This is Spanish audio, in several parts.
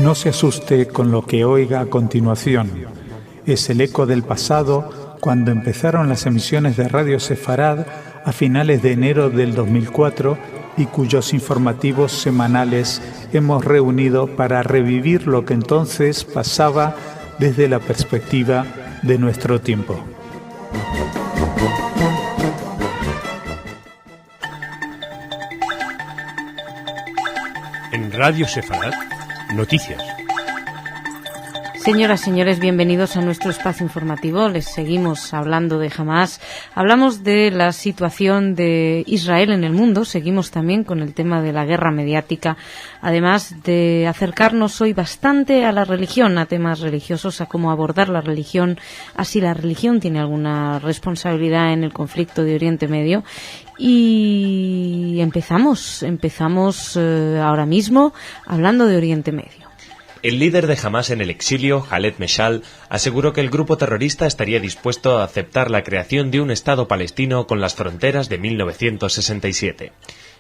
No se asuste con lo que oiga a continuación. Es el eco del pasado cuando empezaron las emisiones de Radio Sefarad a finales de enero del 2004 y cuyos informativos semanales hemos reunido para revivir lo que entonces pasaba desde la perspectiva de nuestro tiempo. En Radio Sefarad, noticias. Señoras, señores, bienvenidos a nuestro espacio informativo. Les seguimos hablando de Hamás. Hablamos de la situación de Israel en el mundo. Seguimos también con el tema de la guerra mediática. Además de acercarnos hoy bastante a la religión, a temas religiosos, a cómo abordar la religión, a si la religión tiene alguna responsabilidad en el conflicto de Oriente Medio. Y empezamos ahora mismo hablando de Oriente Medio. El líder de Hamás en el exilio, Khaled Meshal, aseguró que el grupo terrorista estaría dispuesto a aceptar la creación de un Estado palestino con las fronteras de 1967.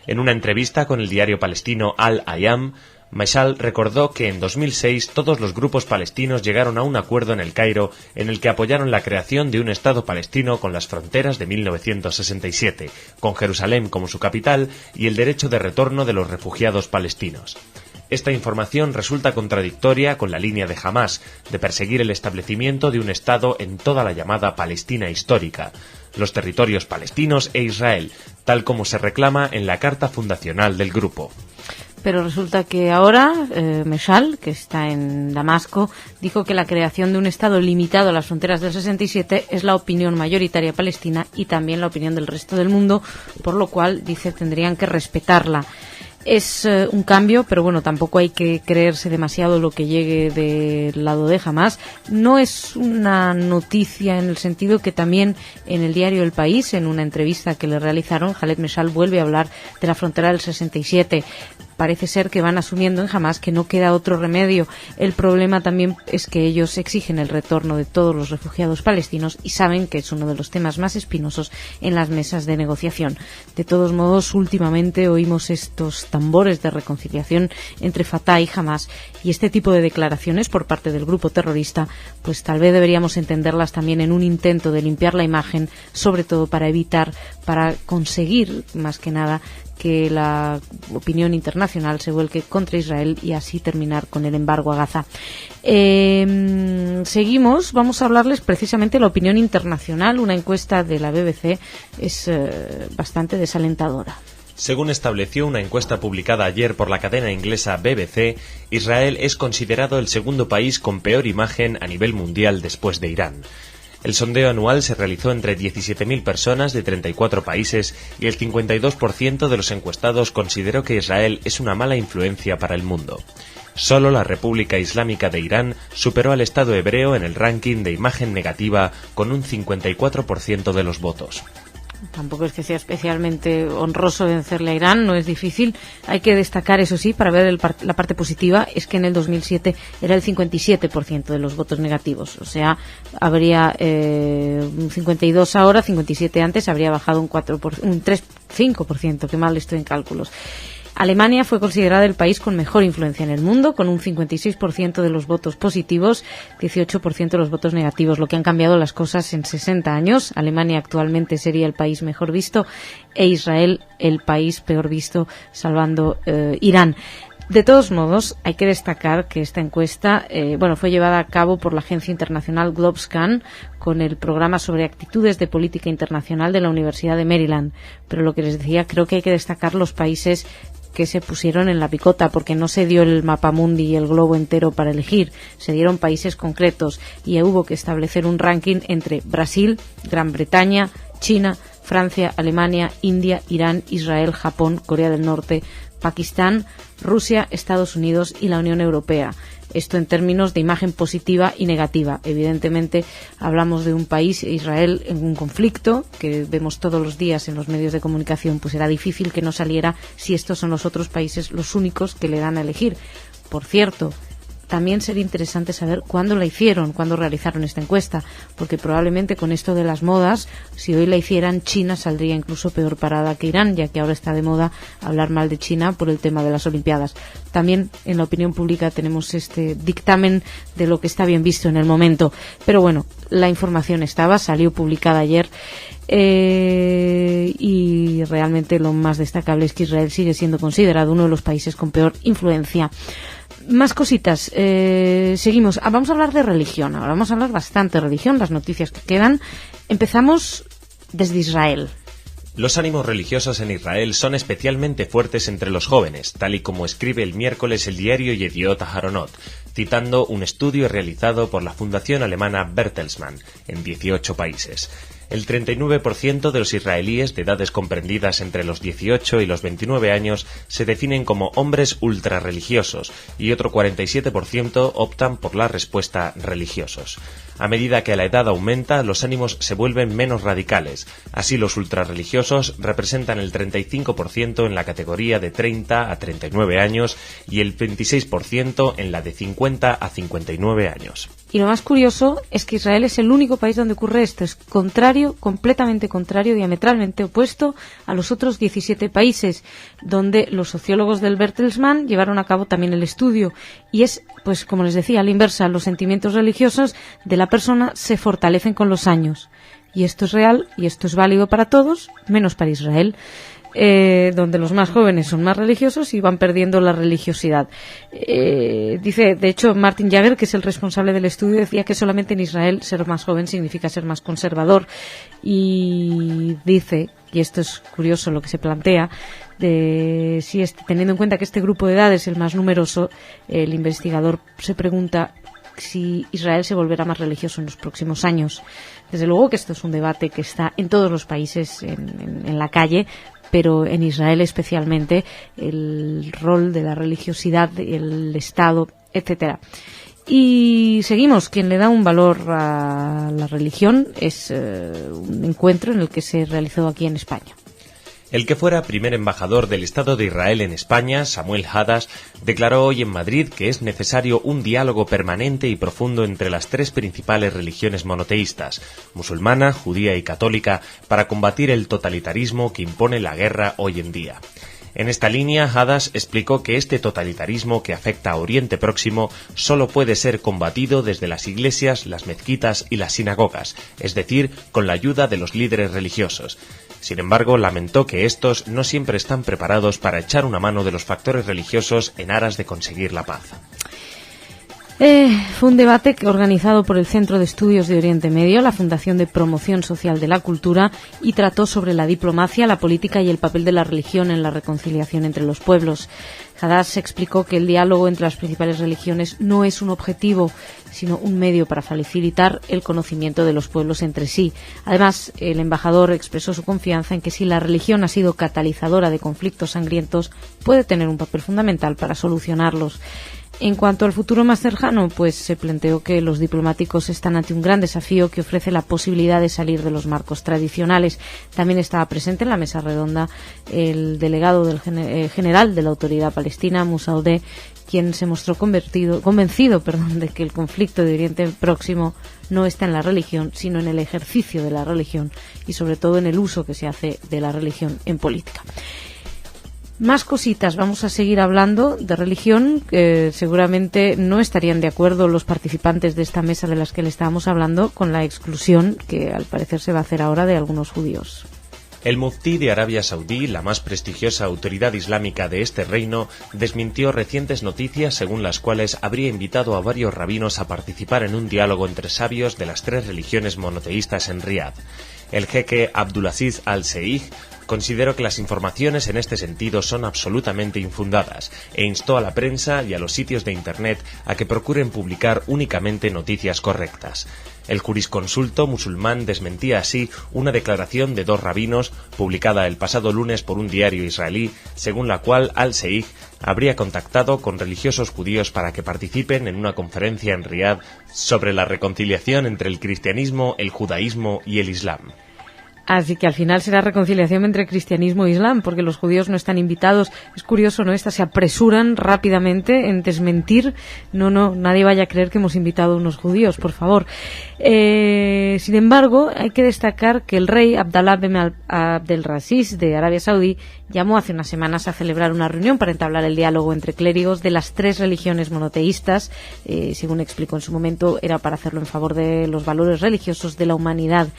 En una entrevista con el diario palestino Al-Ayam, Meshal recordó que en 2006 todos los grupos palestinos llegaron a un acuerdo en El Cairo en el que apoyaron la creación de un Estado palestino con las fronteras de 1967, con Jerusalén como su capital y el derecho de retorno de los refugiados palestinos. Esta información resulta contradictoria con la línea de Hamás de perseguir el establecimiento de un Estado en toda la llamada Palestina histórica, los territorios palestinos e Israel, tal como se reclama en la carta fundacional del grupo. Pero resulta que ahora Meshal, que está en Damasco, dijo que la creación de un Estado limitado a las fronteras del 67 es la opinión mayoritaria palestina y también la opinión del resto del mundo, por lo cual, dice, tendrían que respetarla. Es un cambio, pero bueno, tampoco hay que creerse demasiado lo que llegue del lado de Hamás. No es una noticia en el sentido que también en el diario El País, en una entrevista que le realizaron, Khaled Meshal vuelve a hablar de la frontera del 67. Parece ser que van asumiendo en Hamás que no queda otro remedio. El problema también es que ellos exigen el retorno de todos los refugiados palestinos y saben que es uno de los temas más espinosos en las mesas de negociación. De todos modos, últimamente oímos estos tambores de reconciliación entre Fatah y Hamás, y este tipo de declaraciones por parte del grupo terrorista, pues tal vez deberíamos entenderlas también en un intento de limpiar la imagen, sobre todo para conseguir, más que nada, que la opinión internacional se vuelque contra Israel y así terminar con el embargo a Gaza. Seguimos, vamos a hablarles precisamente de la opinión internacional. Una encuesta de la BBC es bastante desalentadora. Según estableció una encuesta publicada ayer por la cadena inglesa BBC, Israel es considerado el segundo país con peor imagen a nivel mundial después de Irán. El sondeo anual se realizó entre 17.000 personas de 34 países y el 52% de los encuestados consideró que Israel es una mala influencia para el mundo. Solo la República Islámica de Irán superó al Estado hebreo en el ranking de imagen negativa con un 54% de los votos. Tampoco es que sea especialmente honroso vencerle a Irán, no es difícil. Hay que destacar, eso sí, para ver la parte positiva, es que en el 2007 era el 57% de los votos negativos. O sea, habría un 52 ahora, 57 antes, habría bajado un 5%, qué mal estoy en cálculos. Alemania fue considerada el país con mejor influencia en el mundo, con un 56% de los votos positivos, 18% de los votos negativos, lo que han cambiado las cosas en 60 años. Alemania actualmente sería el país mejor visto e Israel el país peor visto, salvando Irán. De todos modos, hay que destacar que esta encuesta fue llevada a cabo por la agencia internacional Globscan con el programa sobre actitudes de política internacional de la Universidad de Maryland. Pero lo que les decía, creo que hay que destacar los países que se pusieron en la picota, porque no se dio el mapamundi y el globo entero para elegir, se dieron países concretos y hubo que establecer un ranking entre Brasil, Gran Bretaña, China, Francia, Alemania, India, Irán, Israel, Japón, Corea del Norte, Pakistán, Rusia, Estados Unidos y la Unión Europea. Esto en términos de imagen positiva y negativa. Evidentemente hablamos de un país, Israel, en un conflicto que vemos todos los días en los medios de comunicación, pues era difícil que no saliera si estos son los otros países los únicos que le dan a elegir. Por cierto, también sería interesante saber cuándo la hicieron, cuándo realizaron esta encuesta, porque probablemente con esto de las modas, si hoy la hicieran, China saldría incluso peor parada que Irán, ya que ahora está de moda hablar mal de China por el tema de las Olimpiadas. También en la opinión pública tenemos este dictamen de lo que está bien visto en el momento. Pero bueno, la información salió publicada ayer. Y realmente lo más destacable es que Israel sigue siendo considerado uno de los países con peor influencia. Más cositas, seguimos. Vamos a hablar de religión, ahora vamos a hablar bastante de religión, las noticias que quedan. Empezamos desde Israel. Los ánimos religiosos en Israel son especialmente fuertes entre los jóvenes, tal y como escribe el miércoles el diario Yediot Aharonot, citando un estudio realizado por la fundación alemana Bertelsmann en 18 países. El 39% de los israelíes de edades comprendidas entre los 18 y los 29 años se definen como hombres ultrarreligiosos y otro 47% optan por la respuesta religiosos. A medida que la edad aumenta, los ánimos se vuelven menos radicales. Así, los ultrarreligiosos representan el 35% en la categoría de 30 a 39 años y el 26% en la de 50 a 59 años. Y lo más curioso es que Israel es el único país donde ocurre esto. Es contrario, completamente contrario, diametralmente opuesto a los otros 17 países, donde los sociólogos del Bertelsmann llevaron a cabo también el estudio. Y es, pues como les decía, a la inversa, los sentimientos religiosos de la persona se fortalecen con los años. Y esto es real y esto es válido para todos, menos para Israel. Donde los más jóvenes son más religiosos y van perdiendo la religiosidad. Dice, de hecho, Martin Jager, que es el responsable del estudio, decía que solamente en Israel ser más joven significa ser más conservador. Y dice, y esto es curioso lo que se plantea, teniendo en cuenta que este grupo de edad es el más numeroso, el investigador se pregunta si Israel se volverá más religioso en los próximos años. Desde luego que esto es un debate que está en todos los países en la calle, pero en Israel especialmente el rol de la religiosidad, el Estado, etcétera. Y seguimos. Quien le da un valor a la religión es un encuentro en el que se realizó aquí en España. El que fuera primer embajador del Estado de Israel en España, Samuel Hadas, declaró hoy en Madrid que es necesario un diálogo permanente y profundo entre las tres principales religiones monoteístas, musulmana, judía y católica, para combatir el totalitarismo que impone la guerra hoy en día. En esta línea, Hadas explicó que este totalitarismo que afecta a Oriente Próximo solo puede ser combatido desde las iglesias, las mezquitas y las sinagogas, es decir, con la ayuda de los líderes religiosos. Sin embargo, lamentó que estos no siempre están preparados para echar una mano de los factores religiosos en aras de conseguir la paz. Fue un debate organizado por el Centro de Estudios de Oriente Medio, la Fundación de Promoción Social de la Cultura, y trató sobre la diplomacia, la política y el papel de la religión en la reconciliación entre los pueblos. Hadas explicó que el diálogo entre las principales religiones no es un objetivo, sino un medio para facilitar el conocimiento de los pueblos entre sí. Además, el embajador expresó su confianza en que si la religión ha sido catalizadora de conflictos sangrientos, puede tener un papel fundamental para solucionarlos. En cuanto al futuro más cercano, pues se planteó que los diplomáticos están ante un gran desafío que ofrece la posibilidad de salir de los marcos tradicionales. También estaba presente en la mesa redonda el delegado general de la Autoridad Palestina, Musa Odeh, quien se mostró convencido de que el conflicto de Oriente Próximo no está en la religión, sino en el ejercicio de la religión y sobre todo en el uso que se hace de la religión en política. Más cositas, vamos a seguir hablando de religión, que seguramente no estarían de acuerdo los participantes de esta mesa de las que le estábamos hablando con la exclusión que al parecer se va a hacer ahora de algunos judíos. El muftí de Arabia Saudí, la más prestigiosa autoridad islámica de este reino, desmintió recientes noticias según las cuales habría invitado a varios rabinos a participar en un diálogo entre sabios de las tres religiones monoteístas en Riad. El jeque Abdulaziz al-Sheikh consideró que las informaciones en este sentido son absolutamente infundadas e instó a la prensa y a los sitios de Internet a que procuren publicar únicamente noticias correctas. El jurisconsulto musulmán desmentía así una declaración de dos rabinos publicada el pasado lunes por un diario israelí, según la cual al-Sheikh habría contactado con religiosos judíos para que participen en una conferencia en Riad sobre la reconciliación entre el cristianismo, el judaísmo y el islam. Así que al final será reconciliación entre cristianismo e islam, porque los judíos no están invitados. Es curioso, ¿no? Se apresuran rápidamente en desmentir. No, nadie vaya a creer que hemos invitado a unos judíos, por favor. Sin embargo, hay que destacar que el rey Abdallah bin Abdelaziz de Arabia Saudí llamó hace unas semanas a celebrar una reunión para entablar el diálogo entre clérigos de las 3 religiones monoteístas. Según explicó en su momento, era para hacerlo en favor de los valores religiosos de la humanidad.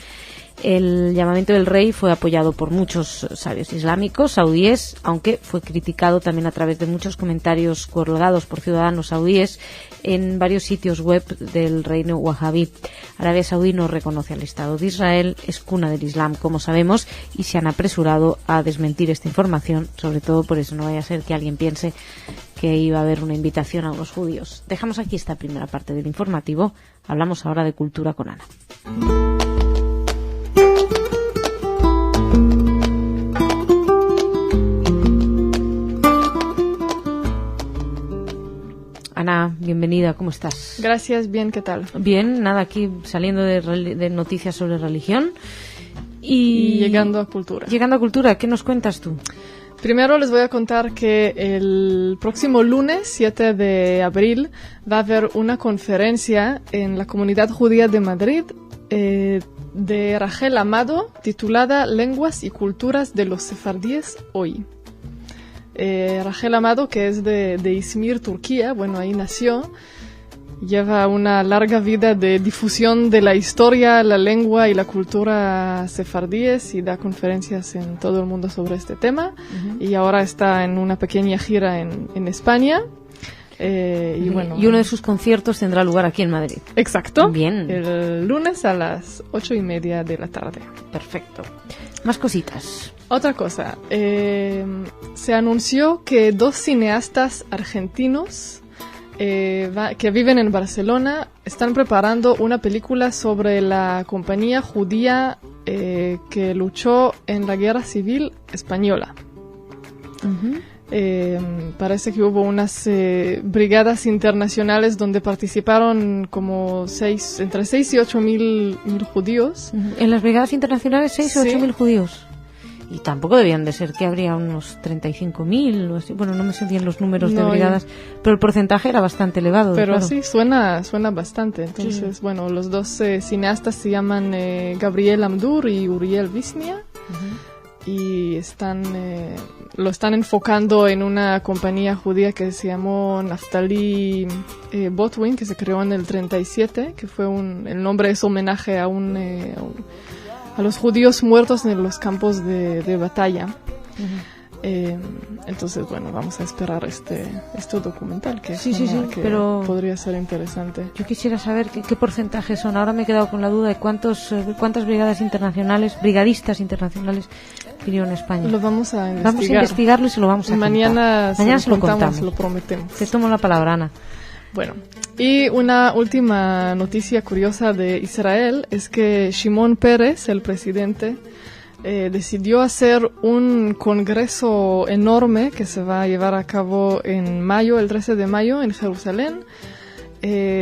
El llamamiento del rey fue apoyado por muchos sabios islámicos saudíes, aunque fue criticado también a través de muchos comentarios colgados por ciudadanos saudíes en varios sitios web del reino wahabí. Arabia Saudí no reconoce al Estado de Israel, es cuna del Islam, como sabemos, y se han apresurado a desmentir esta información, sobre todo por eso no vaya a ser que alguien piense que iba a haber una invitación a unos judíos. Dejamos aquí esta primera parte del informativo. Hablamos ahora de cultura con Ana. Ana, bienvenida, ¿cómo estás? Gracias, bien, ¿qué tal? Bien, nada, aquí saliendo de noticias sobre religión y llegando a cultura. Llegando a cultura, ¿qué nos cuentas tú? Primero les voy a contar que el próximo lunes, 7 de abril, va a haber una conferencia en la comunidad judía de Madrid de Rachel Amado, titulada Lenguas y culturas de los sefardíes hoy. Rachel Amado, que es de Izmir, Turquía, bueno, ahí nació, lleva una larga vida de difusión de la historia, la lengua y la cultura sefardíes y da conferencias en todo el mundo sobre este tema. Y ahora está en una pequeña gira en España. Y uno de sus conciertos tendrá lugar aquí en Madrid. Exacto. Bien. El lunes a las 8:30 de la tarde. Perfecto. Más cositas. Otra cosa, se anunció que 2 cineastas argentinos que viven en Barcelona están preparando una película sobre la compañía judía que luchó en la Guerra Civil Española. Parece que hubo unas brigadas internacionales donde participaron como entre 6 y 8 mil judíos. En las brigadas internacionales 6 o 8 mil judíos. Y tampoco debían de ser, que habría unos 35.000 o así. Bueno, no me sé bien los números de brigadas, pero el porcentaje era bastante elevado. Pero claro. Sí, suena bastante. Entonces, bueno, los 2 cineastas se llaman Gabriel Amdur y Uriel Wisnia. Y lo están enfocando en una compañía judía que se llamó Naftali Botwin, que se creó en el 37, que fue el nombre es homenaje a los judíos muertos en los campos de batalla. Entonces, bueno, vamos a esperar este documental que pero podría ser interesante. Yo quisiera saber qué porcentajes son. Ahora me he quedado con la duda de cuántas brigadistas internacionales vinieron a España. Lo vamos a investigar. Vamos a investigarlo y se lo vamos a Mañana se lo contamos. Lo prometemos. Te tomo la palabra, Ana. Bueno, y una última noticia curiosa de Israel es que Shimon Peres, el presidente, decidió hacer un congreso enorme que se va a llevar a cabo en mayo, el 13 de mayo, en Jerusalén,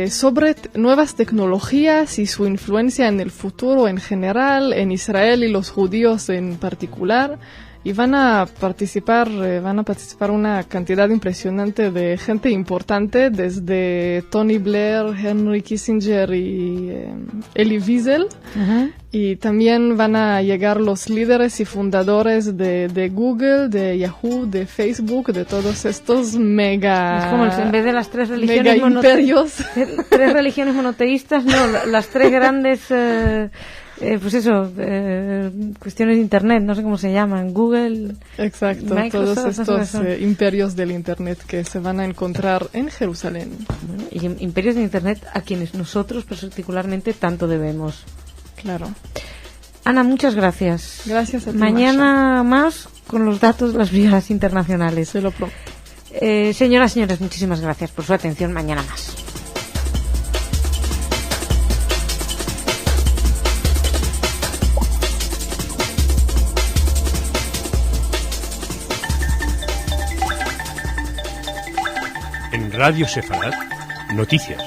sobre nuevas tecnologías y su influencia en el futuro en general, en Israel y los judíos en particular. Y van a participar una cantidad impresionante de gente importante, desde Tony Blair, Henry Kissinger y Elie Wiesel. Y también van a llegar los líderes y fundadores de Google, de Yahoo, de Facebook, de todos estos mega... Es como en vez de las 3 religiones imperios. 3 religiones monoteístas, no, las 3 grandes... cuestiones de Internet, no sé cómo se llaman, Google... Exacto, Microsoft, todos estos imperios del Internet que se van a encontrar en Jerusalén. Bueno, y imperios de Internet a quienes nosotros particularmente tanto debemos. Claro. Ana, muchas gracias. Gracias a ti, Mañana más con los datos de las brigadas internacionales. Se lo prometo. Señoras, señores, muchísimas gracias por su atención. Mañana más. En Radio Sefarad, noticias.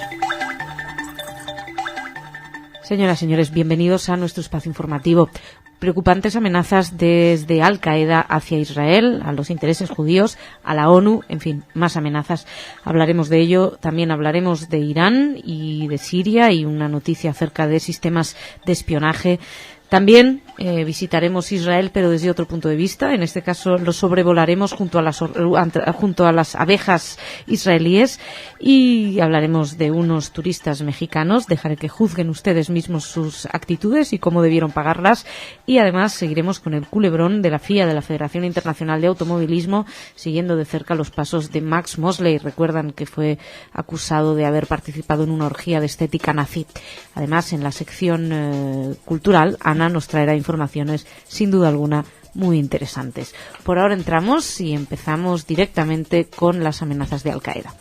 Señoras y señores, bienvenidos a nuestro espacio informativo. Preocupantes amenazas desde Al-Qaeda hacia Israel, a los intereses judíos, a la ONU, en fin, más amenazas. Hablaremos de ello, también hablaremos de Irán y de Siria y una noticia acerca de sistemas de espionaje. También visitaremos Israel, pero desde otro punto de vista. En este caso lo sobrevolaremos junto a las abejas israelíes y hablaremos de unos turistas mexicanos. Dejaré que juzguen ustedes mismos sus actitudes y cómo debieron pagarlas. Y además seguiremos con el culebrón de la FIA, de la Federación Internacional de Automovilismo, siguiendo de cerca los pasos de Max Mosley. Recuerdan que fue acusado de haber participado en una orgía de estética nazi. Además, en la sección cultural, Ana nos traerá informaciones, sin duda alguna, muy interesantes. Por ahora entramos y empezamos directamente con las amenazas de Al-Qaeda.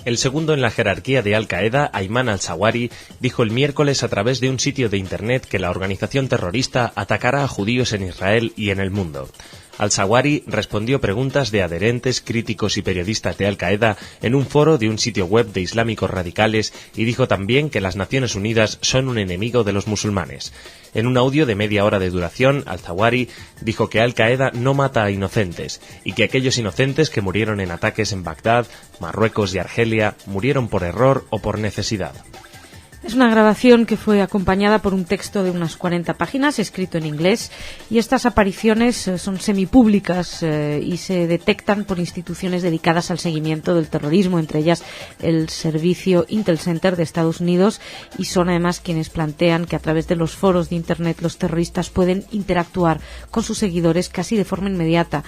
El segundo en la jerarquía de Al-Qaeda, Ayman al-Zawahiri, dijo el miércoles a través de un sitio de Internet que la organización terrorista atacará a judíos en Israel y en el mundo. Al-Zawahiri respondió preguntas de adherentes, críticos y periodistas de Al-Qaeda en un foro de un sitio web de islámicos radicales y dijo también que las Naciones Unidas son un enemigo de los musulmanes. En un audio de media hora de duración, Al-Zawahiri dijo que Al-Qaeda no mata a inocentes y que aquellos inocentes que murieron en ataques en Bagdad, Marruecos y Argelia murieron por error o por necesidad. Es una grabación que fue acompañada por un texto de unas 40 páginas, escrito en inglés, y estas apariciones son semipúblicas y se detectan por instituciones dedicadas al seguimiento del terrorismo, entre ellas el servicio Intel Center de Estados Unidos, y son además quienes plantean que a través de los foros de Internet los terroristas pueden interactuar con sus seguidores casi de forma inmediata,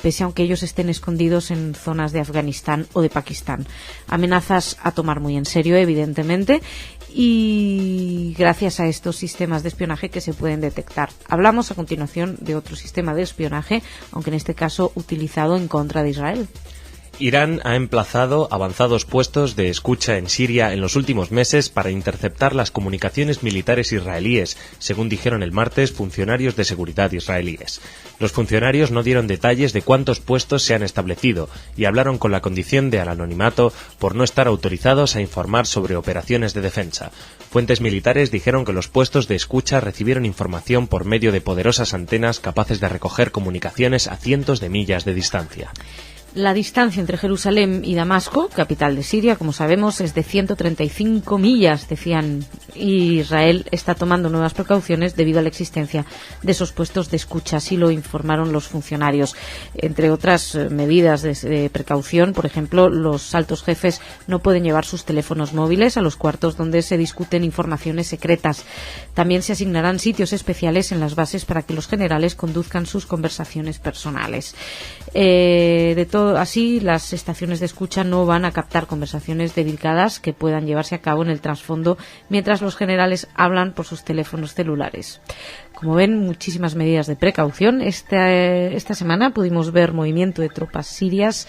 pese a que ellos estén escondidos en zonas de Afganistán o de Pakistán. Amenazas a tomar muy en serio, evidentemente, y gracias a estos sistemas de espionaje que se pueden detectar. Hablamos a continuación de otro sistema de espionaje, aunque en este caso utilizado en contra de Israel. Irán ha emplazado avanzados puestos de escucha en Siria en los últimos meses para interceptar las comunicaciones militares israelíes, según dijeron el martes funcionarios de seguridad israelíes. Los funcionarios no dieron detalles de cuántos puestos se han establecido y hablaron con la condición de anonimato por no estar autorizados a informar sobre operaciones de defensa. Fuentes militares dijeron que los puestos de escucha recibieron información por medio de poderosas antenas capaces de recoger comunicaciones a cientos de millas de distancia. La distancia entre Jerusalén y Damasco, capital de Siria, como sabemos, es de 135 millas, decían, y Israel está tomando nuevas precauciones debido a la existencia de esos puestos de escucha, así lo informaron los funcionarios. Entre otras medidas de precaución, por ejemplo, los altos jefes no pueden llevar sus teléfonos móviles a los cuartos donde se discuten informaciones secretas. También se asignarán sitios especiales en las bases para que los generales conduzcan sus conversaciones personales. Así, las estaciones de escucha no van a captar conversaciones dedicadas que puedan llevarse a cabo en el trasfondo mientras los generales hablan por sus teléfonos celulares. Como ven, muchísimas medidas de precaución. Esta semana pudimos ver movimiento de tropas sirias.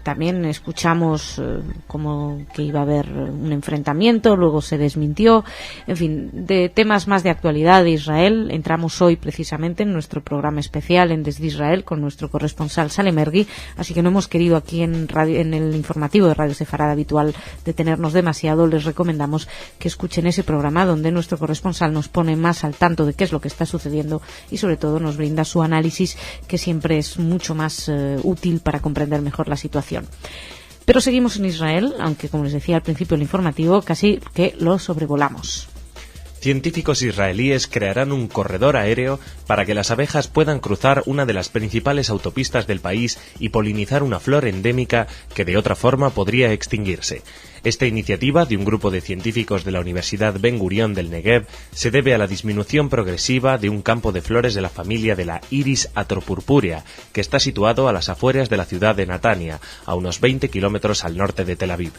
También escuchamos como que iba a haber un enfrentamiento, luego se desmintió. En fin, de temas más de actualidad de Israel, entramos hoy precisamente en nuestro programa especial en Desde Israel con nuestro corresponsal Salem Ergui, así que no hemos querido aquí en el informativo de Radio Sefarad habitual detenernos demasiado. Les recomendamos que escuchen ese programa donde nuestro corresponsal nos pone más al tanto de qué es lo que está sucediendo y sobre todo nos brinda su análisis, que siempre es mucho más útil para comprender mejor la situación. Pero seguimos en Israel, aunque como les decía al principio del informativo, casi que lo sobrevolamos. Científicos israelíes crearán un corredor aéreo para que las abejas puedan cruzar una de las principales autopistas del país y polinizar una flor endémica que de otra forma podría extinguirse. Esta iniciativa de un grupo de científicos de la Universidad Ben Gurion del Negev se debe a la disminución progresiva de un campo de flores de la familia de la Iris atropurpurea, que está situado a las afueras de la ciudad de Natania, a unos 20 kilómetros al norte de Tel Aviv.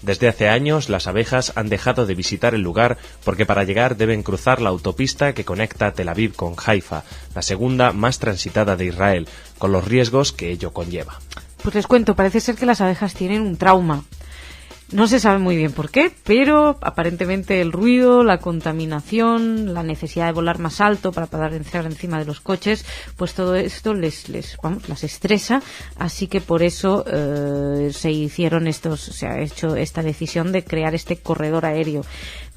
Desde hace años, las abejas han dejado de visitar el lugar porque para llegar deben cruzar la autopista que conecta Tel Aviv con Haifa, la segunda más transitada de Israel, con los riesgos que ello conlleva. Pues les cuento, parece ser que las abejas tienen un trauma. No se sabe muy bien por qué, pero aparentemente el ruido, la contaminación, la necesidad de volar más alto para poder entrar encima de los coches, pues todo esto las estresa, así que por eso se ha hecho esta decisión de crear este corredor aéreo.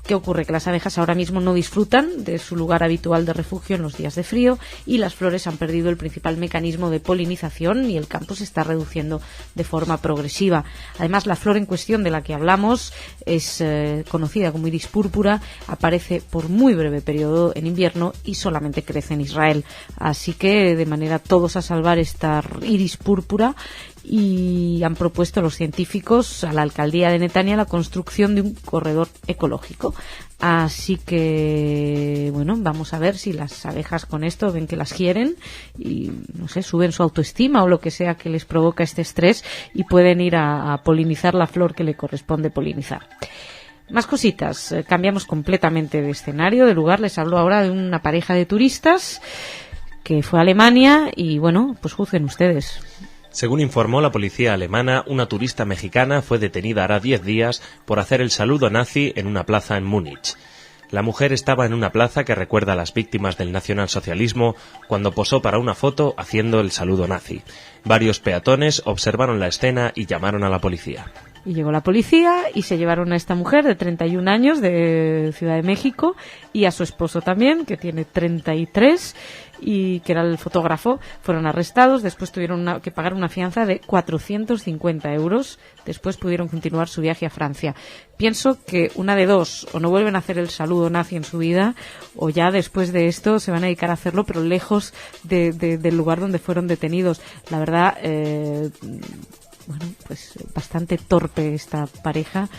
¿Qué ocurre? Que las abejas ahora mismo no disfrutan de su lugar habitual de refugio en los días de frío y las flores han perdido el principal mecanismo de polinización y el campo se está reduciendo de forma progresiva. Además, la flor en cuestión de la que hablamos es conocida como iris púrpura, aparece por muy breve periodo en invierno y solamente crece en Israel. Así que, de manera todos a salvar esta iris púrpura, y han propuesto los científicos a la alcaldía de Netanya la construcción de un corredor ecológico. Así que, bueno, vamos a ver si las abejas con esto ven que las quieren y, no sé, suben su autoestima o lo que sea que les provoca este estrés y pueden ir a polinizar la flor que le corresponde polinizar. Más cositas, cambiamos completamente de escenario, de lugar. Les hablo ahora de una pareja de turistas que fue a Alemania y, bueno, pues juzguen ustedes. Según informó la policía alemana, una turista mexicana fue detenida hará 10 días por hacer el saludo nazi en una plaza en Múnich. La mujer estaba en una plaza que recuerda a las víctimas del nacionalsocialismo cuando posó para una foto haciendo el saludo nazi. Varios peatones observaron la escena y llamaron a la policía. Y llegó la policía y se llevaron a esta mujer de 31 años de Ciudad de México y a su esposo también, que tiene 33 y que era el fotógrafo. Fueron arrestados, después tuvieron que pagar una fianza de 450 euros. Después pudieron continuar su viaje a Francia. Pienso que una de dos, o no vuelven a hacer el saludo nazi en su vida, o ya después de esto se van a dedicar a hacerlo, pero lejos del lugar donde fueron detenidos. La verdad, bueno, pues bastante torpe esta pareja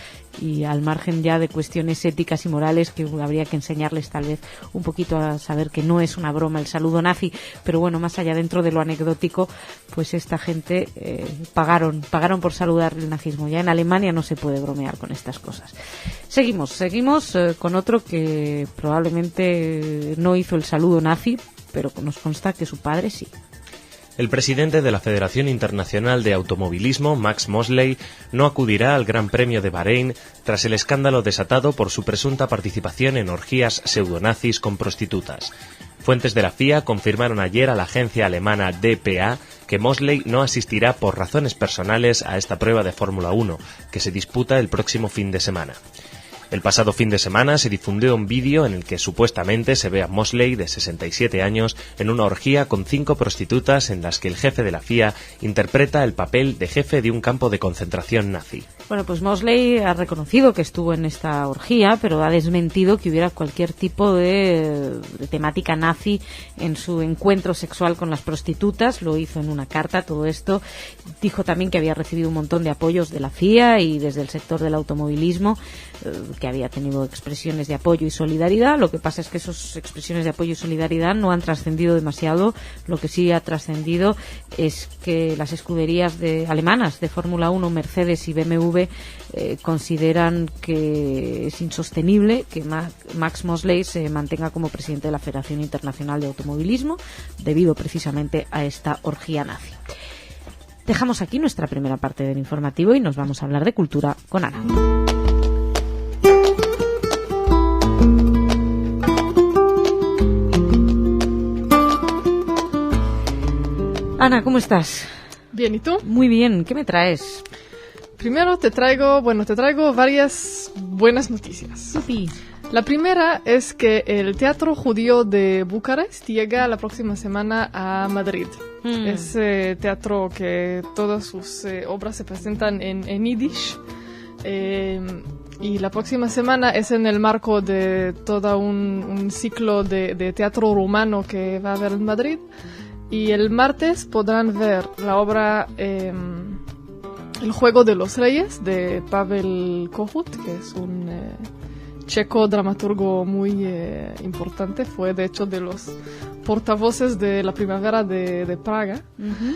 y al margen ya de cuestiones éticas y morales que habría que enseñarles tal vez un poquito a saber que no es una broma el saludo nazi, pero bueno, más allá dentro de lo anecdótico, pues esta gente pagaron por saludar el nazismo. Ya en Alemania no se puede bromear con estas cosas. Seguimos con otro que probablemente no hizo el saludo nazi, pero nos consta que su padre sí. El presidente de la Federación Internacional de Automovilismo, Max Mosley, no acudirá al Gran Premio de Bahrein tras el escándalo desatado por su presunta participación en orgías pseudonazis con prostitutas. Fuentes de la FIA confirmaron ayer a la agencia alemana dpa que Mosley no asistirá por razones personales a esta prueba de Fórmula 1, que se disputa el próximo fin de semana. El pasado fin de semana se difundió un vídeo en el que supuestamente se ve a Mosley, de 67 años, en una orgía con 5 prostitutas en las que el jefe de la FIA interpreta el papel de jefe de un campo de concentración nazi. Bueno, pues Mosley ha reconocido que estuvo en esta orgía, pero ha desmentido que hubiera cualquier tipo de temática nazi en su encuentro sexual con las prostitutas. Lo hizo en una carta, todo esto. Dijo también que había recibido un montón de apoyos de la FIA y desde el sector del automovilismo, que había tenido expresiones de apoyo y solidaridad. Lo que pasa es que esas expresiones de apoyo y solidaridad no han trascendido demasiado. Lo que sí ha trascendido es que las escuderías alemanas de Fórmula 1, Mercedes y BMW, consideran que es insostenible que Max Mosley se mantenga como presidente de la Federación Internacional de Automovilismo debido precisamente a esta orgía nazi. Dejamos aquí nuestra primera parte del informativo y nos vamos a hablar de cultura con Ana. Ana, ¿cómo estás? Bien, ¿y tú? Muy bien, ¿qué me traes? Primero te traigo varias buenas noticias. Yupi. La primera es que el Teatro Judío de Bucarest llega la próxima semana a Madrid. Es teatro que todas sus obras se presentan en yiddish. Y la próxima semana es en el marco de todo un ciclo de teatro rumano que va a haber en Madrid. Y el martes podrán ver la obra El Juego de los Reyes de Pavel Kohut, que es un checo dramaturgo muy importante. Fue de hecho de los portavoces de la primavera de Praga. Uh-huh.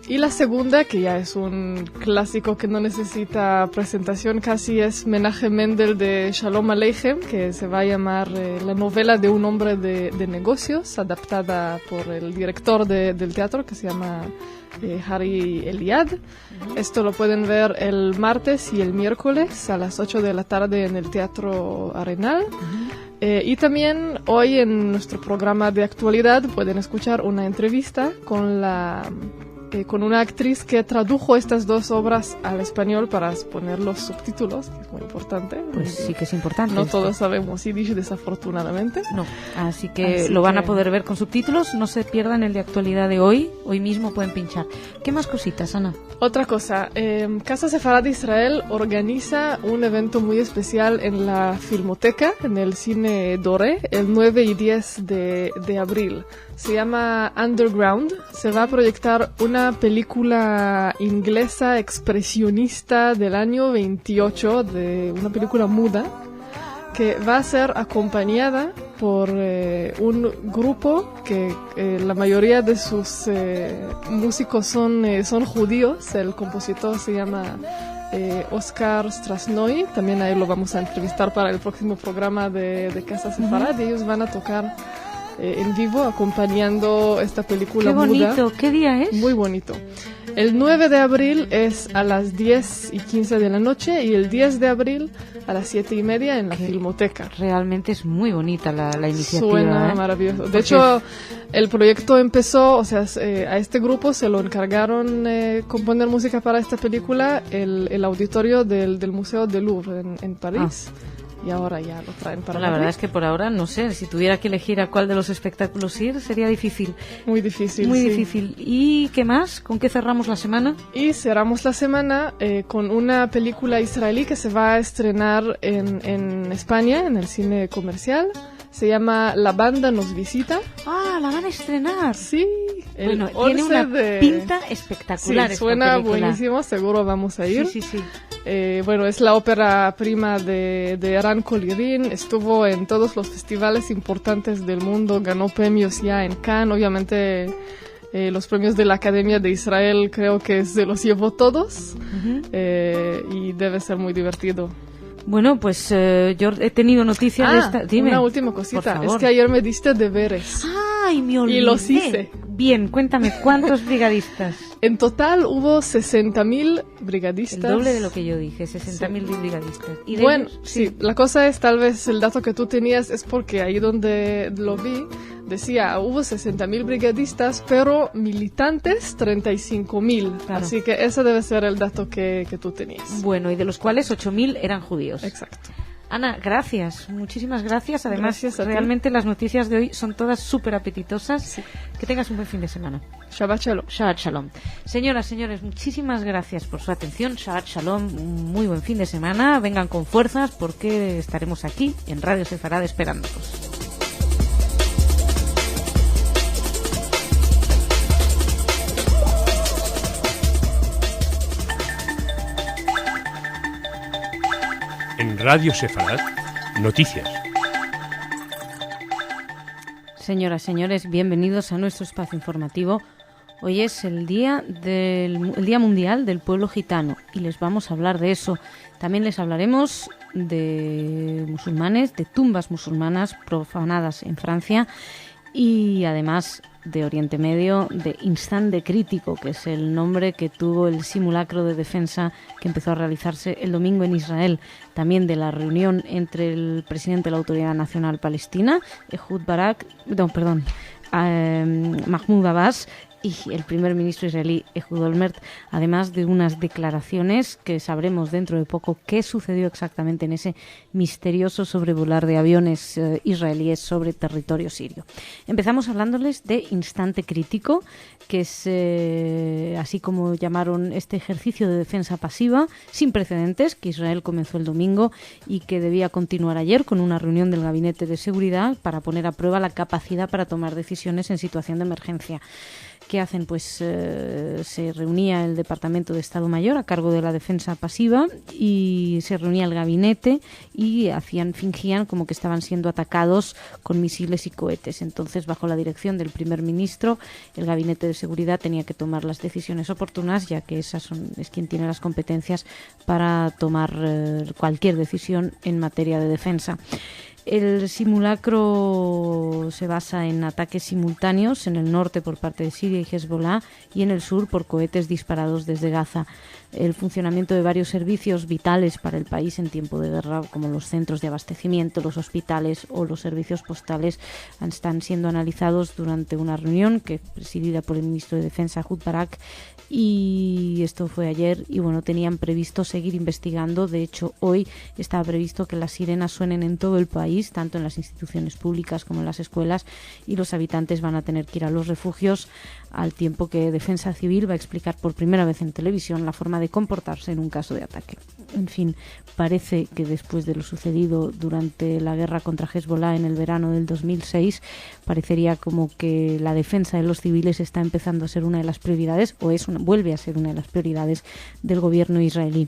Y la segunda, que ya es un clásico que no necesita presentación casi, es Menachem Mendel de Shalom Aleichem, que se va a llamar la novela de un hombre de negocios, adaptada por el director del teatro, que se llama Harry Eliad. Uh-huh. Esto lo pueden ver el martes y el miércoles a las 8 de la tarde en el Teatro Arenal. Uh-huh. Y también hoy en nuestro programa de actualidad pueden escuchar una entrevista con la con una actriz que tradujo estas dos obras al español para poner los subtítulos, que es muy importante. Pues sí que es importante. No esto. todos sabemos yiddish, desafortunadamente. No, así que lo van a poder ver con subtítulos. No se pierdan el de actualidad de hoy. Hoy mismo pueden pinchar. ¿Qué más cositas, Ana? Otra cosa, Casa Sefarad de Israel organiza un evento muy especial en la Filmoteca, en el Cine Doré, el 9 y 10 de abril. Se llama Underground. Se va a proyectar una película inglesa expresionista del año 28, de una película muda, que va a ser acompañada por un grupo que la mayoría de sus músicos son judíos. El compositor se llama Oscar Strasnoy. También ahí lo vamos a entrevistar para el próximo programa de Casa Sefarad. Y ellos van a tocar en vivo acompañando esta película muda. Qué bonito. ¿Qué día es? Muy bonito. El 9 de abril es a las 10:15 de la noche y el 10 de abril a las 7:30 en la Filmoteca. Realmente es muy bonita la iniciativa. Suena maravilloso. De hecho, el proyecto empezó, o sea, a este grupo se lo encargaron componer música para esta película el auditorio del Museo del Louvre en París. Y ahora ya lo traen para La verdad es que por ahora, no sé, si tuviera que elegir a cuál de los espectáculos ir, sería difícil. Muy difícil, Muy sí. difícil. ¿Y qué más? ¿Con qué cerramos la semana? Y cerramos la semana con una película israelí que se va a estrenar en España, en el cine comercial. Se llama La Banda Nos Visita. ¡Ah, la van a estrenar! Sí. Bueno, tiene una pinta espectacular. Sí, esta suena película. buenísimo, seguro vamos a ir. Sí, sí, sí. Bueno, es la ópera prima de Eran Colirin. Estuvo en todos los festivales importantes del mundo, ganó premios ya en Cannes. Obviamente los premios de la Academia de Israel creo que se los llevó todos. Y debe ser muy divertido. Bueno, pues yo he tenido noticias de esta... Dime. Una última Por cosita. favor. Es que ayer me diste deberes. ¡Ay, me olvidé! Y los hice. Bien, cuéntame, ¿cuántos brigadistas? En total hubo 60.000 brigadistas. El doble de lo que yo dije, 60.000 brigadistas. ¿Y de Bueno, ellos? sí, la cosa es, tal vez el dato que tú tenías es porque ahí donde lo vi, decía, hubo 60.000 brigadistas, pero militantes 35.000. Claro. Así que ese debe ser el dato que tú tenías. Bueno, y de los cuales 8.000 eran judíos. Exacto. Ana, gracias, muchísimas gracias. Además, Gracias a ti. realmente las noticias de hoy son todas súper apetitosas. Sí. Que tengas un buen fin de semana. Shabbat Shalom. Shabbat Shalom. Señoras, señores, muchísimas gracias por su atención. Shabbat Shalom, un muy buen fin de semana. Vengan con fuerzas porque estaremos aquí en Radio Sefarad esperándolos. En Radio Sefarad, noticias. Señoras, señores, bienvenidos a nuestro espacio informativo. Hoy es el Día Mundial del Pueblo Gitano y les vamos a hablar de eso. También les hablaremos de musulmanes, de tumbas musulmanas profanadas en Francia y además de Oriente Medio, de Instante Crítico, que es el nombre que tuvo el simulacro de defensa que empezó a realizarse el domingo en Israel. También de la reunión entre el presidente de la Autoridad Nacional Palestina, Mahmoud Abbas, y el primer ministro israelí Ehud Olmert, además de unas declaraciones que sabremos dentro de poco qué sucedió exactamente en ese misterioso sobrevolar de aviones israelíes sobre territorio sirio. Empezamos hablándoles de Instante Crítico, que es así como llamaron este ejercicio de defensa pasiva sin precedentes que Israel comenzó el domingo y que debía continuar ayer con una reunión del Gabinete de Seguridad para poner a prueba la capacidad para tomar decisiones en situación de emergencia. ¿Qué hacen? Pues se reunía el Departamento de Estado Mayor a cargo de la defensa pasiva y se reunía el gabinete y fingían como que estaban siendo atacados con misiles y cohetes. Entonces, bajo la dirección del primer ministro, el Gabinete de Seguridad tenía que tomar las decisiones oportunas, ya que es quien tiene las competencias para tomar cualquier decisión en materia de defensa. El simulacro se basa en ataques simultáneos en el norte por parte de Siria y Hezbollah y en el sur por cohetes disparados desde Gaza. El funcionamiento de varios servicios vitales para el país en tiempo de guerra, como los centros de abastecimiento, los hospitales o los servicios postales, están siendo analizados durante una reunión que presidida por el ministro de Defensa, Ehud Barak, y esto fue ayer. Y bueno, tenían previsto seguir investigando. De hecho, hoy estaba previsto que las sirenas suenen en todo el país, tanto en las instituciones públicas como en las escuelas, y los habitantes van a tener que ir a los refugios, al tiempo que Defensa Civil va a explicar por primera vez en televisión la forma de comportarse en un caso de ataque. En fin, parece que después de lo sucedido durante la guerra contra Hezbollah en el verano del 2006, parecería como que la defensa de los civiles está empezando a ser una de las prioridades, o vuelve a ser una de las prioridades del gobierno israelí.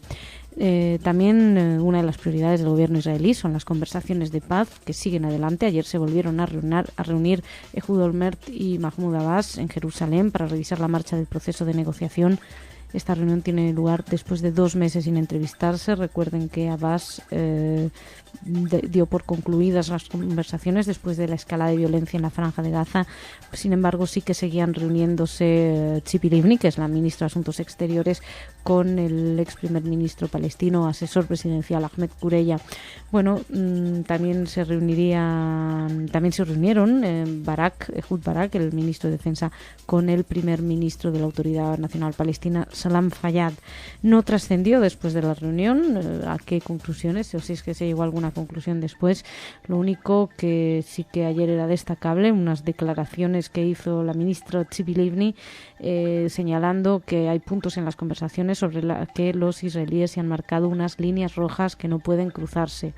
También una de las prioridades del gobierno israelí son las conversaciones de paz que siguen adelante. Ayer se volvieron a reunir Ehud Olmert y Mahmoud Abbas en Jerusalén para revisar la marcha del proceso de negociación. Esta reunión tiene lugar después de 2 meses sin entrevistarse. Recuerden que Abbas dio por concluidas las conversaciones después de la escalada de violencia en la Franja de Gaza. Sin embargo, sí que seguían reuniéndose Tzipi Livni, que es la ministra de Asuntos Exteriores, con el ex primer ministro palestino, asesor presidencial Ahmed Kureya. Bueno, también se reunieron Ehud Barak, el ministro de Defensa, con el primer ministro de la Autoridad Nacional Palestina, Salam Fayyad. No trascendió después de la reunión a qué conclusiones, o si es que se llegó a alguna conclusión después. Lo único que sí que ayer era destacable, unas declaraciones que hizo la ministra Tzipi Livni, señalando que hay puntos en las conversaciones sobre la que los israelíes se han marcado unas líneas rojas que no pueden cruzarse.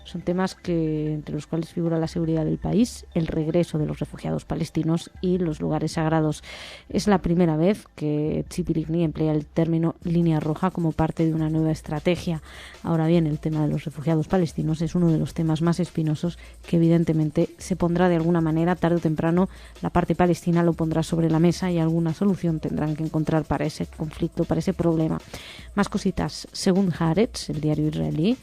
Son temas entre los cuales figura la seguridad del país, el regreso de los refugiados palestinos y los lugares sagrados. Es la primera vez que Tzipi Livni emplea el término línea roja como parte de una nueva estrategia. Ahora bien, el tema de los refugiados palestinos es uno de los temas más espinosos que evidentemente se pondrá de alguna manera, tarde o temprano, la parte palestina lo pondrá sobre la mesa y alguna solución tendrán que encontrar para ese conflicto, para ese problema. Más cositas. Según Haaretz, el diario israelí,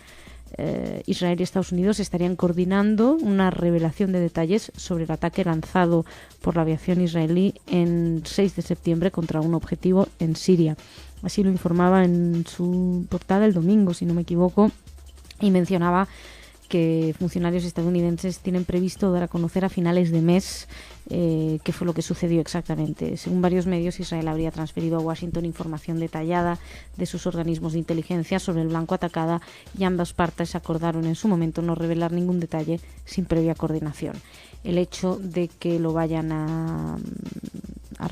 Israel y Estados Unidos estarían coordinando una revelación de detalles sobre el ataque lanzado por la aviación israelí en 6 de septiembre contra un objetivo en Siria. Así lo informaba en su portada el domingo, si no me equivoco, y mencionaba que funcionarios estadounidenses tienen previsto dar a conocer a finales de mes qué fue lo que sucedió exactamente. Según varios medios, Israel habría transferido a Washington información detallada de sus organismos de inteligencia sobre el blanco atacada, y ambas partes acordaron en su momento no revelar ningún detalle sin previa coordinación. El hecho de que lo vayan a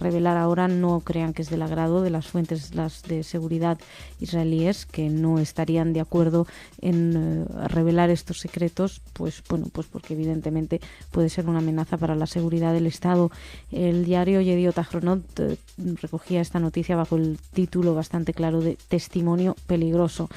revelar ahora no crean que es del agrado de las fuentes de seguridad israelíes, que no estarían de acuerdo en revelar estos secretos, pues porque evidentemente puede ser una amenaza para la seguridad del Estado. El diario Yediot Ahronot recogía esta noticia bajo el título bastante claro de Testimonio peligroso.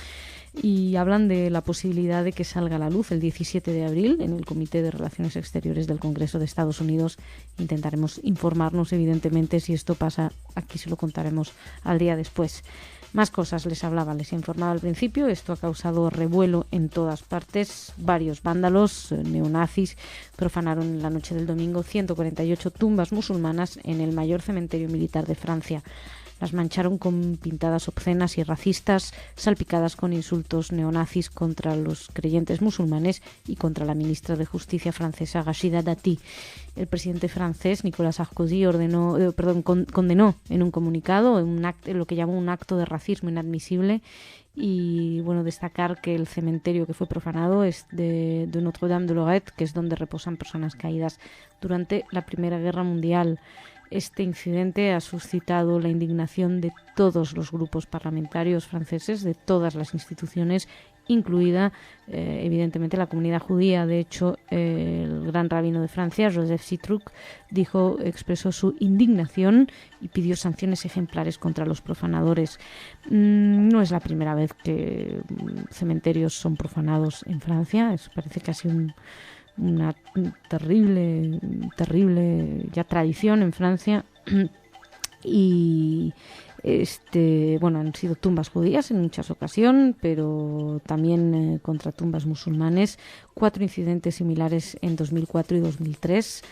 Y hablan de la posibilidad de que salga a la luz el 17 de abril en el Comité de Relaciones Exteriores del Congreso de Estados Unidos. Intentaremos informarnos, evidentemente, si esto pasa, aquí se lo contaremos al día después. Más cosas les informaba al principio. Esto ha causado revuelo en todas partes. Varios vándalos neonazis profanaron en la noche del domingo 148 tumbas musulmanas en el mayor cementerio militar de Francia. Las mancharon con pintadas obscenas y racistas, salpicadas con insultos neonazis contra los creyentes musulmanes y contra la ministra de Justicia francesa, Rachida Dati. El presidente francés, Nicolas Sarkozy, condenó en un comunicado lo que llamó un acto de racismo inadmisible. Y bueno, destacar que el cementerio que fue profanado es de Notre-Dame de Lorette, que es donde reposan personas caídas durante la Primera Guerra Mundial. Este incidente ha suscitado la indignación de todos los grupos parlamentarios franceses, de todas las instituciones, incluida evidentemente la comunidad judía. De hecho, el gran rabino de Francia, Joseph Citruc, expresó su indignación y pidió sanciones ejemplares contra los profanadores. No es la primera vez que cementerios son profanados en Francia. Parece casi una terrible ya tradición en Francia. Y Han sido tumbas judías en muchas ocasiones, pero también contra tumbas musulmanes. 4 incidentes similares en 2004 y 2003.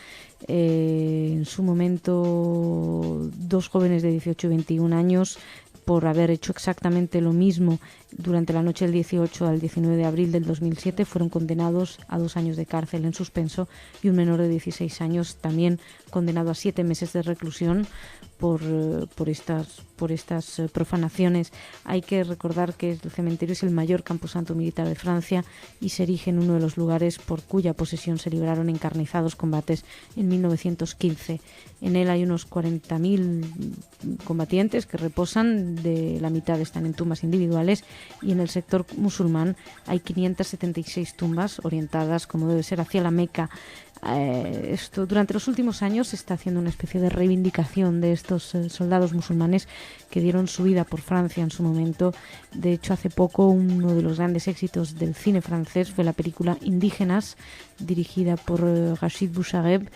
En su momento, 2 jóvenes de 18 y 21 años, por haber hecho exactamente lo mismo durante la noche del 18 al 19 de abril del 2007, fueron condenados a 2 años de cárcel en suspenso, y un menor de 16 años también condenado a 7 meses de reclusión por estas profanaciones. Hay que recordar que el cementerio es el mayor camposanto militar de Francia y se erige en uno de los lugares por cuya posesión se libraron encarnizados combates en 1915. En él hay unos 40.000 combatientes que reposan, de la mitad están en tumbas individuales, y en el sector musulmán hay 576 tumbas orientadas, como debe ser, hacia la Meca. Durante los últimos años se está haciendo una especie de reivindicación de estos soldados musulmanes que dieron su vida por Francia en su momento. De hecho, hace poco uno de los grandes éxitos del cine francés fue la película Indígenas, dirigida por Rachid Bouchareb,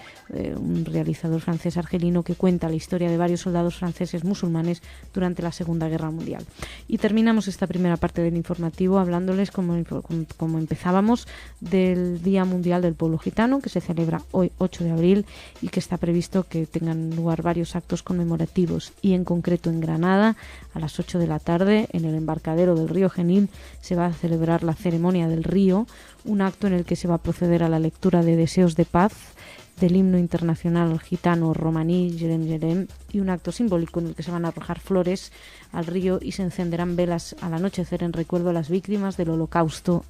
un realizador francés argelino que cuenta la historia de varios soldados franceses musulmanes durante la Segunda Guerra Mundial. Y terminamos esta primera parte del informativo hablándoles, como empezábamos, del Día Mundial del Pueblo Gitano, que se celebra hoy 8 de abril y que está previsto que tengan lugar varios actos conmemorativos. Y en concreto en Granada, a las 8 de la tarde, en el embarcadero del río Genil, se va a celebrar la ceremonia del río, un acto en el que se va a proceder a la lectura de deseos de paz, del himno internacional gitano romaní Yerem Yerem, y un acto simbólico en el que se van a arrojar flores al río y se encenderán velas al anochecer en recuerdo a las víctimas del holocausto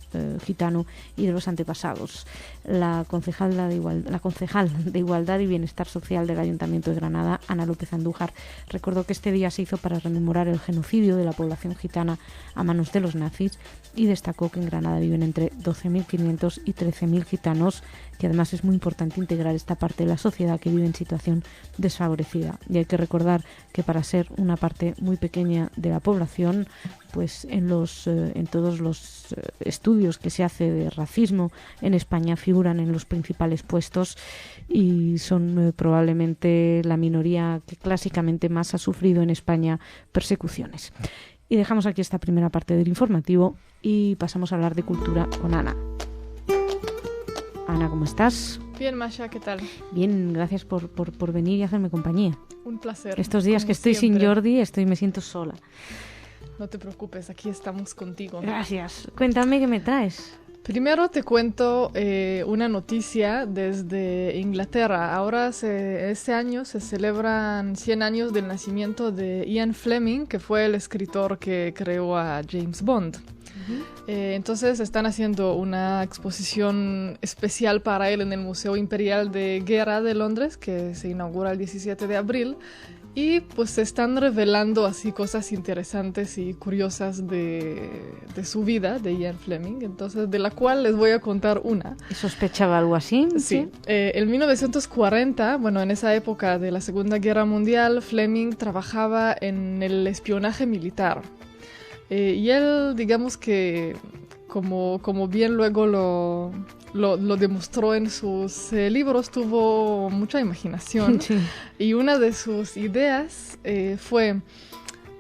gitano y de los antepasados. La concejal de Igualdad y Bienestar Social del Ayuntamiento de Granada, Ana López Andújar, recordó que este día se hizo para rememorar el genocidio de la población gitana a manos de los nazis, y destacó que en Granada viven entre 12.500 y 13.000 gitanos, que además es muy importante integrar esta parte de la sociedad que vive en situación desfavorecida. Y hay que recordar que para ser una parte muy pequeña de la población, pues en todos los estudios que se hace de racismo en España figuran en los principales puestos y son probablemente la minoría que clásicamente más ha sufrido en España persecuciones. Y dejamos aquí esta primera parte del informativo y pasamos a hablar de cultura con Ana. Ana, ¿cómo estás? Bien, Masha, ¿qué tal? Bien, gracias por venir y hacerme compañía. Un placer. Estos días que estoy siempre. sin Jordi, me siento sola. No te preocupes, aquí estamos contigo. Gracias. Cuéntame qué me traes. Primero te cuento una noticia desde Inglaterra. Ahora, este año se celebran 100 años del nacimiento de Ian Fleming, que fue el escritor que creó a James Bond. Entonces están haciendo una exposición especial para él en el Museo Imperial de Guerra de Londres, que se inaugura el 17 de abril. Y pues se están revelando así cosas interesantes y curiosas de su vida, de Ian Fleming, entonces de la cual les voy a contar una. ¿Sospechaba algo así? Sí. En 1940, en esa época de la Segunda Guerra Mundial, Fleming trabajaba en el espionaje militar. Y él, digamos que, como bien luego lo demostró en sus libros, tuvo mucha imaginación. Sí. Y una de sus ideas fue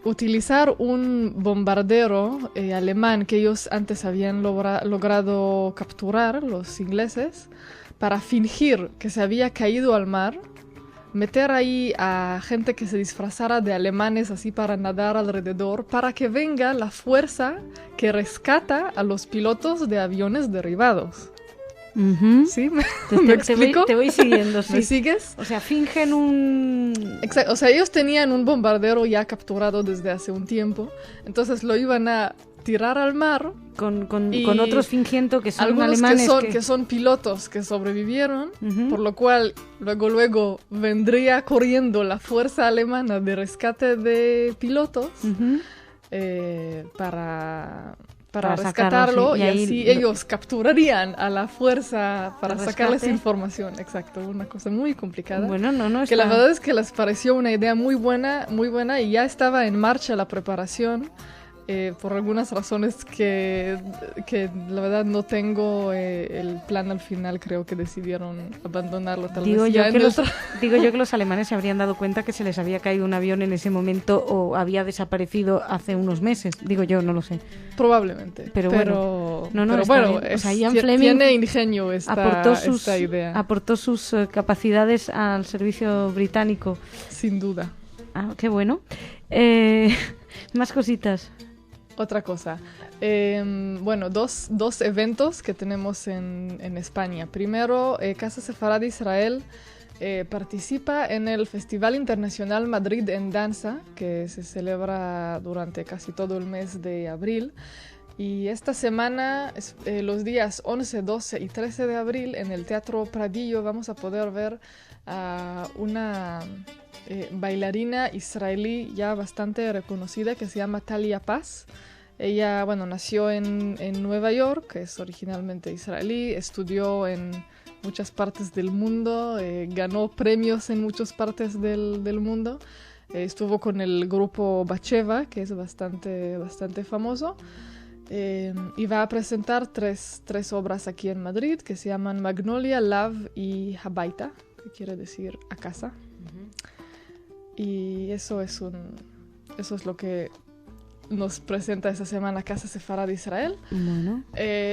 utilizar un bombardero alemán que ellos antes habían logrado capturar, los ingleses, para fingir que se había caído al mar, meter ahí a gente que se disfrazara de alemanes así para nadar alrededor, para que venga la fuerza que rescata a los pilotos de aviones derribados. Uh-huh. ¿Sí? ¿Me explico? Te voy siguiendo, sí. ¿Me sigues? O sea, fingen un... Exacto, o sea, ellos tenían un bombardero ya capturado desde hace un tiempo, entonces lo iban a tirar al mar con otros fingiendo que son algunos alemanes que son pilotos que sobrevivieron, uh-huh. Por lo cual luego vendría corriendo la fuerza alemana de rescate de pilotos, uh-huh. Para rescatarlo, sí. y así ellos capturarían a la fuerza para sacarles información. Exacto, una cosa muy complicada. Bueno, que la verdad es que les pareció una idea muy buena y ya estaba en marcha la preparación. por algunas razones que la verdad no tengo el plan al final, creo que decidieron abandonarlo. Digo yo que los alemanes se habrían dado cuenta que se les había caído un avión en ese momento o había desaparecido hace unos meses. Digo yo, no lo sé. Probablemente. Pero bueno, o sea, Ian Fleming tiene ingenio esta idea. Aportó sus capacidades al servicio británico. Sin duda. Ah, qué bueno. Más cositas. Otra cosa. Bueno, dos eventos que tenemos en España. Primero, Casa Sefarad Israel participa en el Festival Internacional Madrid en Danza, que se celebra durante casi todo el mes de abril. Y esta semana, los días 11, 12 y 13 de abril, en el Teatro Pradillo vamos a poder ver a una bailarina israelí ya bastante reconocida que se llama Talia Paz. Ella, bueno, nació en Nueva York, es originalmente israelí, estudió en muchas partes del mundo, ganó premios en muchas partes del mundo. Estuvo con el grupo Bacheva, que es bastante famoso. Y va a presentar tres obras aquí en Madrid que se llaman Magnolia, Love y Habaita, que quiere decir a casa. Y eso es lo que nos presenta esta semana Casa Sefarad Israel. Bueno.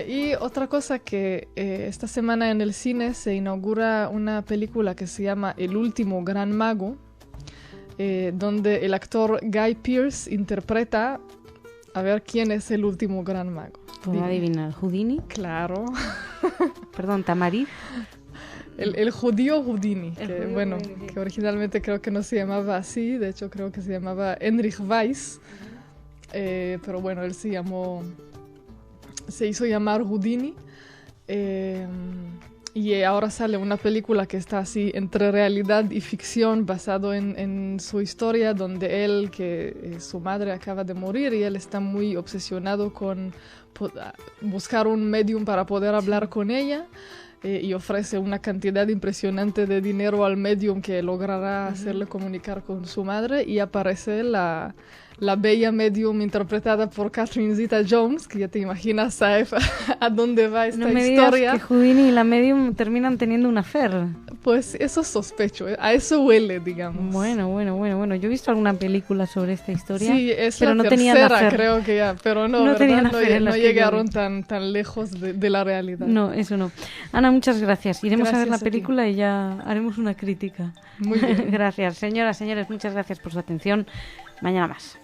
Y otra cosa que esta semana en el cine se inaugura una película que se llama El último gran mago, donde el actor Guy Pearce interpreta, a ver quién es el último gran mago. ¿Puedo adivinar? ¿Houdini? Claro. Perdón, ¿Tamariz? El judío Houdini, que originalmente creo que no se llamaba así, de hecho creo que se llamaba Heinrich Weiss, pero bueno, él se hizo llamar Houdini, y ahora sale una película que está así entre realidad y ficción, basado en su historia, donde él, su madre acaba de morir y él está muy obsesionado con buscar un medium para poder hablar con ella. Y ofrece una cantidad impresionante de dinero al medium que logrará hacerle comunicar con su madre, y aparece la bella medium interpretada por Catherine Zeta-Jones, que ya te imaginas a dónde va esta historia. No me historia. digas que Houdini y la medium terminan teniendo una affair. Pues eso sospecho, a eso huele, digamos. Bueno. Yo he visto alguna película sobre esta historia. Sí, es pero la no tercera, creo que ya, pero no llegaron que tan lejos de la realidad. No, eso no. Ana, muchas gracias. Iremos a ver la ti. película y ya haremos una crítica. Muy bien. Gracias. Señoras, señores, muchas gracias por su atención. Mañana más.